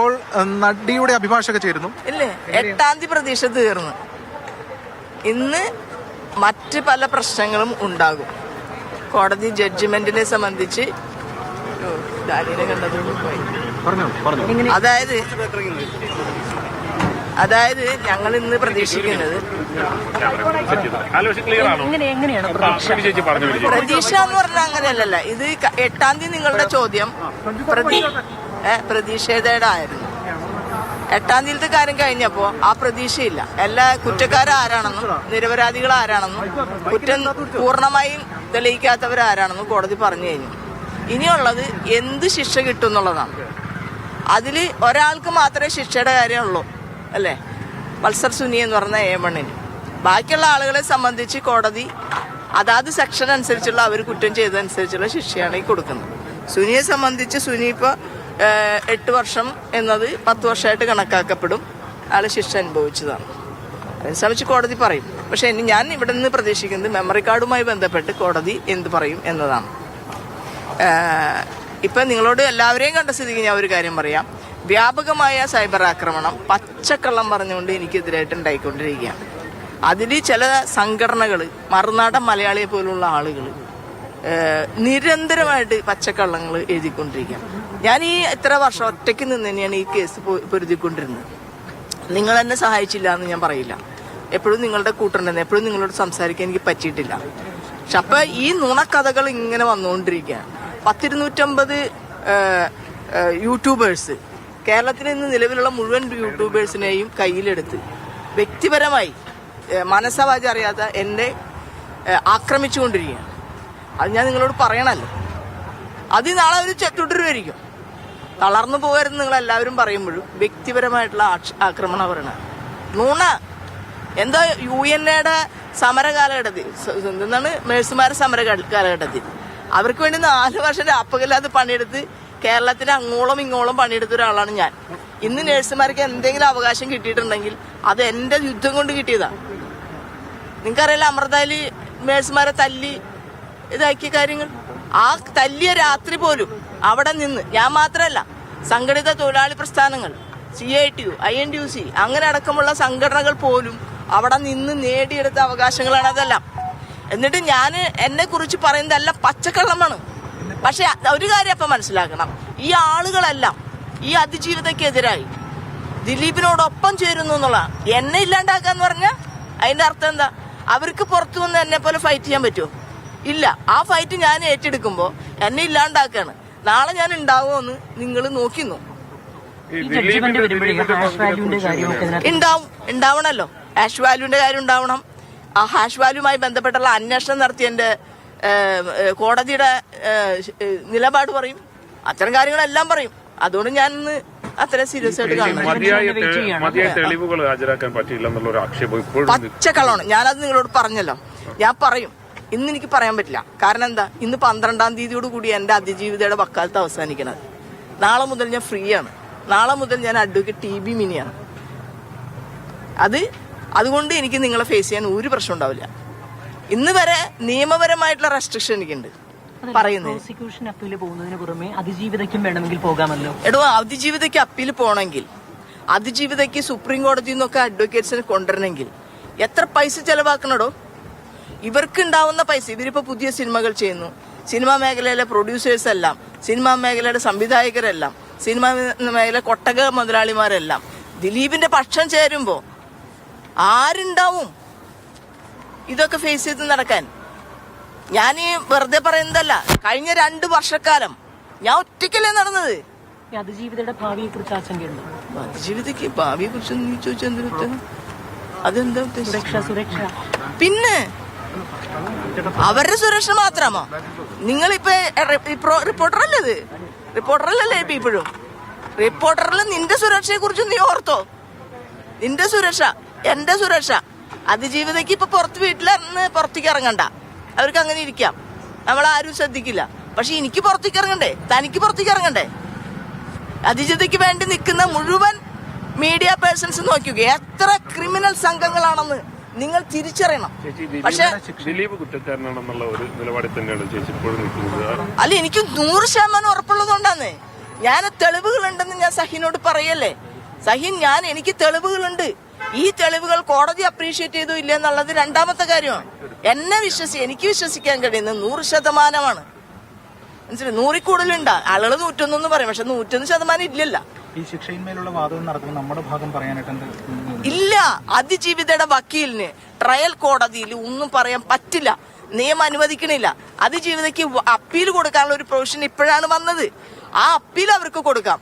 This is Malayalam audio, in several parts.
ഇപ്പോൾ നടിയുടെ അഭിഭാഷക ചേരുന്നു. ഇല്ലേ, 8-ാം തീയതി പ്രതീക്ഷ തീർന്നു. ഇന്ന് മറ്റ് പല പ്രശ്നങ്ങളും ഉണ്ടാകും. കോടതി ജഡ്ജ്മെന്റിനെ സംബന്ധിച്ച് അതായത് ഞങ്ങൾ ഇന്ന് പ്രതീക്ഷിക്കുന്നത് പ്രതീക്ഷ എന്ന് പറഞ്ഞാൽ അങ്ങനെയല്ലല്ല. ഇത് 8-ാം തീയതി നിങ്ങളുടെ ചോദ്യം പ്രതീക്ഷയുടെ ആയിരുന്നു. 8-ാം തീയതിയിലത്തെ കാര്യം കഴിഞ്ഞപ്പോ ആ പ്രതീക്ഷയില്ല. എല്ലാ കുറ്റക്കാരാരാണെന്നും നിരപരാധികൾ ആരാണെന്നും കുറ്റം പൂർണ്ണമായും തെളിയിക്കാത്തവരാരാണെന്നും കോടതി പറഞ്ഞു കഴിഞ്ഞു. ഇനിയുള്ളത് എന്ത് ശിക്ഷ കിട്ടും എന്നുള്ളതാണ്. അതിൽ ഒരാൾക്ക് മാത്രമേ ശിക്ഷയുടെ കാര്യമുള്ളൂ, അല്ലേ? വത്സർ സുനി എന്ന് പറഞ്ഞ ഏമണ്ണിന്. ബാക്കിയുള്ള ആളുകളെ സംബന്ധിച്ച് കോടതി അതാത് സെക്ഷൻ അനുസരിച്ചുള്ള അവർ കുറ്റം ചെയ്തതനുസരിച്ചുള്ള ശിക്ഷയാണ് ഈ കൊടുക്കുന്നത്. സുനിയെ സംബന്ധിച്ച് സുനി ഇപ്പോൾ 8 വർഷം എന്നത് 10 വർഷമായിട്ട് കണക്കാക്കപ്പെടും. ആൾ ശിക്ഷ അനുഭവിച്ചതാണ്. അതിനെ സംബന്ധിച്ച് കോടതി പറയും. പക്ഷെ ഞാൻ ഇവിടെ നിന്ന് പ്രതീക്ഷിക്കുന്നത് മെമ്മറി കാർഡുമായി ബന്ധപ്പെട്ട് കോടതി എന്ത് പറയും എന്നതാണ്. ഇപ്പം നിങ്ങളോട് എല്ലാവരെയും കണ്ട സ്ഥിതിക്ക് ഞാൻ ഒരു കാര്യം പറയാം. വ്യാപകമായ സൈബർ ആക്രമണം പച്ചക്കള്ളം പറഞ്ഞുകൊണ്ട് എനിക്കെതിരായിട്ട് ഉണ്ടായിക്കൊണ്ടിരിക്കുകയാണ്. അതിൽ ചില സംഘടനകൾ, മറുനാടൻ മലയാളിയെ പോലുള്ള ആളുകൾ നിരന്തരമായിട്ട് പച്ചക്കള്ളങ്ങൾ എഴുതിക്കൊണ്ടിരിക്കുകയാണ്. ഞാൻ ഈ എത്ര വർഷം ഒറ്റയ്ക്ക് നിന്ന് തന്നെയാണ് ഈ കേസ് പൊരുതിക്കൊണ്ടിരുന്നത്. നിങ്ങൾ എന്നെ സഹായിച്ചില്ല എന്ന് ഞാൻ പറയില്ല. എപ്പോഴും നിങ്ങളുടെ കൂട്ടുണ്ടെന്ന് എപ്പോഴും നിങ്ങളോട് സംസാരിക്കാൻ എനിക്ക് പറ്റിയിട്ടില്ല. പക്ഷെ അപ്പം ഈ നുണക്കഥകൾ ഇങ്ങനെ വന്നുകൊണ്ടിരിക്കുകയാണ്. 250 യൂട്യൂബേഴ്സ് കേരളത്തിൽ നിന്ന് നിലവിലുള്ള മുഴുവൻ യൂട്യൂബേഴ്സിനെയും കയ്യിലെടുത്ത് വ്യക്തിപരമായി മനസ്സവാച അറിയാത്ത എന്നെ ആക്രമിച്ചുകൊണ്ടിരിക്കുകയാണ്. അത് ഞാൻ നിങ്ങളോട് പറയണല്ലോ. അത് നാളെ ഒരു തുടരുമായിരിക്കും. തളർന്നു പോകരുത് നിങ്ങളെല്ലാവരും പറയുമ്പോഴും വ്യക്തിപരമായിട്ടുള്ള ആക്രമണം പറയണ നുണ. എന്താ UN-യുടെ സമര കാലഘട്ടത്തിൽ എന്താണ് നഴ്സുമാരുടെ സമര കാലഘട്ടത്തിൽ അവർക്ക് വേണ്ടി 4 വർഷം രാപ്പകല്ലാതെ പണിയെടുത്ത് കേരളത്തിന് അങ്ങോളം ഇങ്ങോളം പണിയെടുത്ത ഒരാളാണ് ഞാൻ. ഇന്ന് നഴ്സുമാർക്ക് എന്തെങ്കിലും അവകാശം കിട്ടിയിട്ടുണ്ടെങ്കിൽ അത് എന്റെ യുദ്ധം കൊണ്ട് കിട്ടിയതാണ്. നിങ്ങൾക്കറിയില്ല, അമൃതയിൽ നഴ്സുമാരെ തല്ലി ഇതാക്കിയ കാര്യങ്ങൾ. ആ തല്ലിയ രാത്രി പോലും അവിടെ നിന്ന് ഞാൻ മാത്രമല്ല, സംഘടിത തൊഴിലാളി പ്രസ്ഥാനങ്ങൾ, CITU, INTUC അങ്ങനെ അടക്കമുള്ള സംഘടനകൾ പോലും അവിടെ നിന്ന് നേടിയെടുത്ത അവകാശങ്ങളാണ് അതെല്ലാം. എന്നിട്ട് ഞാൻ എന്നെ കുറിച്ച് പറയുന്നതല്ല പച്ചക്കള്ളമാണ്. പക്ഷെ ഒരു കാര്യം അപ്പം മനസ്സിലാക്കണം, ഈ ആളുകളെല്ലാം ഈ അതിജീവിതക്കെതിരായി ദിലീപിനോടൊപ്പം ചേരുന്നു എന്നുള്ള എന്നെ ഇല്ലാണ്ടാക്കാന്ന് പറഞ്ഞാൽ അതിന്റെ അർത്ഥം എന്താ? അവർക്ക് പുറത്തു വന്ന് എന്നെ പോലെ ഫൈറ്റ് ചെയ്യാൻ പറ്റുമോ? ഇല്ല. ആ ഫൈറ്റ് ഞാൻ ഏറ്റെടുക്കുമ്പോൾ എന്നെ ഇല്ലാണ്ടാക്കാണ്. നാളെ ഞാൻ ഉണ്ടാവുമെന്ന് നിങ്ങൾ നോക്കിന്നു. ഉണ്ടാവണല്ലോ. ഹാഷ് വാല്യൂന്റെ കാര്യം ഉണ്ടാവണം. ആ ഹാഷ് വാല്യൂമായി ബന്ധപ്പെട്ടുള്ള അന്വേഷണം നടത്തി എന്റെ കോടതിയുടെ നിലപാട് പറയും. അത്തരം കാര്യങ്ങളെല്ലാം പറയും. അതുകൊണ്ട് ഞാൻ ഇന്ന് അത്ര സീരിയസ് ആയിട്ട് കാണുന്നു. പച്ചക്കള്ളമാണ്. ഞാനത് നിങ്ങളോട് പറഞ്ഞല്ലോ. ഞാൻ പറയും. ഇന്ന് എനിക്ക് പറയാൻ പറ്റില്ല. കാരണം എന്താ? ഇന്ന് 12-ാം തീയതിയോട് കൂടി എന്റെ അതിജീവിതയുടെ വക്കാലത്ത് അവസാനിക്കണത്. നാളെ മുതൽ ഞാൻ ഫ്രീ ആണ്. നാളെ മുതൽ ഞാൻ അഡ്വക്കേറ്റ് TB മിനിയാണ്. അതുകൊണ്ട് എനിക്ക് നിങ്ങളെ ഫേസ് ചെയ്യാൻ ഒരു പ്രശ്നം ഉണ്ടാവില്ല. ഇന്ന് വരെ നിയമപരമായിട്ടുള്ള റെസ്ട്രിക്ഷൻ എനിക്കുണ്ട് പറയുന്നത്. എടോ, അതിജീവിതയ്ക്ക് അപ്പീൽ പോകണമെങ്കിൽ, അതിജീവിതയ്ക്ക് സുപ്രീം കോടതിയിൽ നിന്നൊക്കെ അഡ്വക്കേറ്റ്സിനെ കൊണ്ടുവരണമെങ്കിൽ എത്ര പൈസ ചെലവാക്കണടോ? ഇവർക്ക് ഉണ്ടാവുന്ന പൈസ, ഇവരിപ്പോ പുതിയ സിനിമകൾ ചെയ്യുന്നു. സിനിമാ മേഖലയിലെ പ്രൊഡ്യൂസേഴ്സ് എല്ലാം, സിനിമാ മേഖലയുടെ സംവിധായകരെല്ലാം, സിനിമാ മേഖല കൊട്ടക മുതലാളിമാരെല്ലാം ദിലീപിന്റെ പക്ഷം ചേരുമ്പോ ആരുണ്ടാവും ഇതൊക്കെ ഫേസ് ചെയ്ത് നടക്കാൻ? ഞാൻ ഈ വെറുതെ പറയുന്നതല്ല. കഴിഞ്ഞ 2 വർഷക്കാലം ഞാൻ ഒറ്റയ്ക്കല്ലേ നടന്നത്. അതിജീവിതയുടെ ഭാവിയെ കുറിച്ച് ആശങ്കയുണ്ട്. അതിജീവിതയ്ക്ക് ഭാവിയെ കുറിച്ച് ചോദിച്ചാൽ എന്ത്? അതെന്താ സുരക്ഷ? പിന്നെ അവരുടെ സുരക്ഷ മാത്രമോ? നിങ്ങളിപ്പോ റിപ്പോർട്ടറല്ലേ? റിപ്പോർട്ടറല്ലേ ഇപ്പൊ ഇപ്പോഴും? റിപ്പോർട്ടറിൽ നിന്റെ സുരക്ഷയെ കുറിച്ച് നീ ഓർത്തോ? നിന്റെ സുരക്ഷ, എന്റെ സുരക്ഷ. അതിജീവിതയ്ക്ക് ഇപ്പൊ വീട്ടിലിറങ്ങി പുറത്തേക്ക് ഇറങ്ങണ്ട. അവർക്ക് അങ്ങനെ ഇരിക്കാം. നമ്മളാരും ശ്രദ്ധിക്കില്ല. പക്ഷെ എനിക്ക് പുറത്തേക്ക് ഇറങ്ങണ്ടേ? തനിക്ക് പുറത്തേക്ക് ഇറങ്ങണ്ടേ? അതിജീവിതയ്ക്ക് വേണ്ടി നിൽക്കുന്ന മുഴുവൻ മീഡിയ പേഴ്സൺസ് നോക്കുക. എത്ര ക്രിമിനൽ സംഘങ്ങളാണെന്ന് നിങ്ങൾ തിരിച്ചറിയണം. പക്ഷെ ദിലീപ് കുറ്റക്കാരനാണെന്നുള്ള ഒരു നിലപാടിൽ തന്നെയാണ് ചേച്ചി ഇപ്പോഴും നിൽക്കുന്നത്. അല്ല, എനിക്ക് 100% ഉറപ്പുള്ളത് കൊണ്ടാന്ന്. ഞാൻ തെളിവുകളുണ്ടെന്ന് ഞാൻ സഹിനോട് പറയല്ലേ. സഹിൻ, എനിക്ക് തെളിവുകളുണ്ട്. ഈ തെളിവുകൾ കോടതി അപ്രീഷിയേറ്റ് ചെയ്തോ ഇല്ല എന്നുള്ളത് രണ്ടാമത്തെ കാര്യമാണ്. എനിക്ക് വിശ്വസിക്കാൻ കഴിയുന്നത് 100%. മനസ്സിലായി? 100 കൂടുതലുണ്ടാ. ആളുകൾ 101 പറയും, പക്ഷെ 101% ഇല്ലല്ല. ഈ ശിക്ഷയിന്മേലുള്ള വാദം നടത്തുമ്പോൾ നമ്മുടെ ഭാഗം പറയാനായിട്ട് ഇല്ല. അതിജീവിതയുടെ വക്കീലിന് ട്രയൽ കോടതിയിൽ ഒന്നും പറയാൻ പറ്റില്ല, നിയമം അനുവദിക്കണില്ല. അതിജീവിതയ്ക്ക് അപ്പീൽ കൊടുക്കാനുള്ള ഒരു പ്രൊവിഷൻ ഇപ്പോഴാണ് വന്നത്. ആ അപ്പീൽ അവർക്ക് കൊടുക്കാം,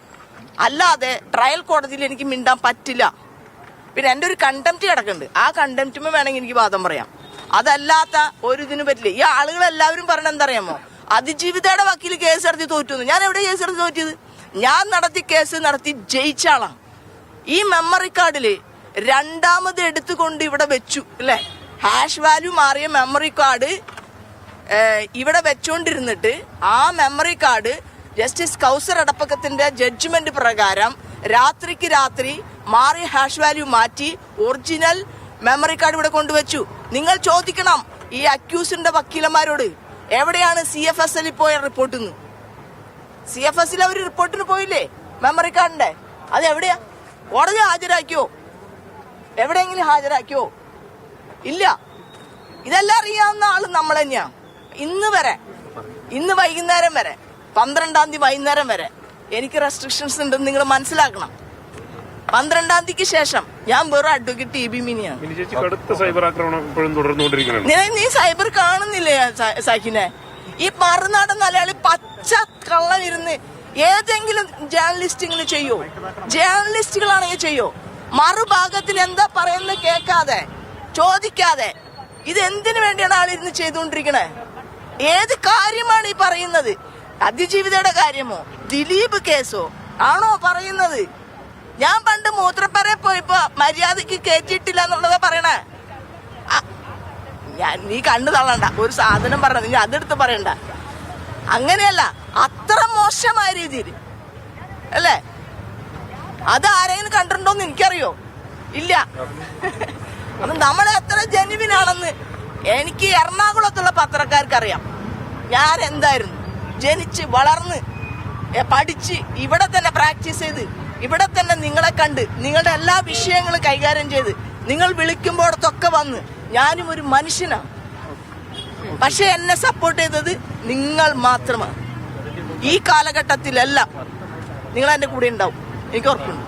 അല്ലാതെ ട്രയൽ കോടതിയിൽ എനിക്ക് മിണ്ടാൻ പറ്റില്ല. പിന്നെ എൻ്റെ ഒരു കണ്ടംപ്റ്റ് കിടക്കുന്നുണ്ട്, ആ കണ്ടംപ്റ്റുമ്പോൾ വേണമെങ്കിൽ എനിക്ക് വാദം പറയാം. അതല്ലാത്ത ഒരു ഇതിനും പറ്റില്ല. ഈ ആളുകളെല്ലാവരും പറഞ്ഞ എന്തറിയാമോ, അതിജീവിതയുടെ വക്കീൽ കേസ് നടത്തി തോറ്റു. ഞാൻ എവിടെ കേസ് നടത്തി തോറ്റിയത്? ഞാൻ കേസ് നടത്തി ജയിച്ച ആളാണ്. ഈ മെമ്മറി കാർഡില് രണ്ടാമത് എടുത്തുകൊണ്ട് ഇവിടെ വെച്ചു അല്ലെ, ഹാഷ് വാല്യൂ മാറിയ മെമ്മറി കാർഡ് ഇവിടെ വെച്ചോണ്ടിരുന്നിട്ട് ആ മെമ്മറി കാർഡ് ജസ്റ്റിസ് കൗസർ എടപ്പക്കത്തിന്റെ ജഡ്ജ്മെന്റ് പ്രകാരം രാത്രിക്ക് രാത്രി മാറിയ ഹാഷ് വാല്യൂ മാറ്റി ഒറിജിനൽ മെമ്മറി കാർഡ് ഇവിടെ കൊണ്ടുവച്ചു. നിങ്ങൾ ചോദിക്കണം ഈ അക്യൂസിന്റെ വക്കീലന്മാരോട്, എവിടെയാണ് CFSL പോയ റിപ്പോർട്ടിന്ന്? CFSL അവർ റിപ്പോർട്ടിന് പോയില്ലേ മെമ്മറി കാർഡിന്റെ? അത് എവിടെയാ? കോടതി ഹാജരാക്കിയോ? എവിടെയെങ്കിലും ഹാജരാക്കിയോ? ഇല്ല. ഇതെല്ലാം അറിയാവുന്ന ആള് നമ്മൾ തന്നെയാ. ഇന്ന് വൈകുന്നേരം വരെ 12-ാം തീയതി വൈകുന്നേരം വരെ എനിക്ക് റെസ്ട്രിക്ഷൻസ് ഉണ്ടെന്ന് നിങ്ങൾ മനസ്സിലാക്കണം. 12-ാം തീയതിക്ക് ശേഷം ഞാൻ വെറും അഡ്വക്കേറ്റ് TB മിനിയാണ്. നീ സൈബർ കാണുന്നില്ലേ സഹിനെ? ഈ മറുനാടൻ മലയാളി പച്ച കള്ളം ഇരുന്ന് ഏതെങ്കിലും ജേർണലിസ്റ്റുകൾ ചെയ്യോ? ജേർണലിസ്റ്റുകളാണെങ്കിൽ ചെയ്യോ? മറുഭാഗത്തിൽ എന്താ പറയുന്നത് കേൾക്കാതെ ചോദിക്കാതെ ഇത് എന്തിനു വേണ്ടിയാണ് ആളിരുന്ന് ചെയ്തുകൊണ്ടിരിക്കണേ? ഏത് കാര്യമാണ് ഈ പറയുന്നത്? അതിജീവിതയുടെ കാര്യമോ ദിലീപ് കേസോ ആണോ പറയുന്നത്? ഞാൻ പണ്ട് മൂത്രപ്പറയെ പോയപ്പോ മര്യാദക്ക് കയറ്റിയിട്ടില്ല എന്നുള്ളതാ പറയണേ. നീ കണ്ണു തള്ളണ്ട, ഒരു സാധനം പറഞ്ഞ നീ അതെടുത്ത് പറയണ്ട. അങ്ങനെയല്ല, അത്ര മോശമായ രീതിയിൽ അല്ലേ? അത് ആരെങ്കിലും കണ്ടിട്ടുണ്ടോന്ന് എനിക്കറിയോ? ഇല്ല. അപ്പൊ നമ്മൾ എത്ര ജെനുവിനാണെന്ന് എനിക്ക് എറണാകുളത്തുള്ള പത്രക്കാർക്കറിയാം. ഞാൻ എന്തായിരുന്നു ജനിച്ച് വളർന്ന് പഠിച്ച് ഇവിടെ തന്നെ പ്രാക്ടീസ് ചെയ്ത് ഇവിടെ തന്നെ നിങ്ങളെ കണ്ട് നിങ്ങളുടെ എല്ലാ വിഷയങ്ങളും കൈകാര്യം ചെയ്ത് നിങ്ങൾ വിളിക്കുമ്പോഴത്തൊക്കെ വന്ന് ഞാനും ഒരു മനുഷ്യനാണ്. പക്ഷെ എന്നെ സപ്പോർട്ട് ചെയ്തത് നിങ്ങൾ മാത്രമാണ്. ഈ കാലഘട്ടത്തിലെല്ലാം നിങ്ങൾ എന്റെ കൂടെ ഉണ്ടാവും, എനിക്ക് ഉറപ്പുണ്ട്.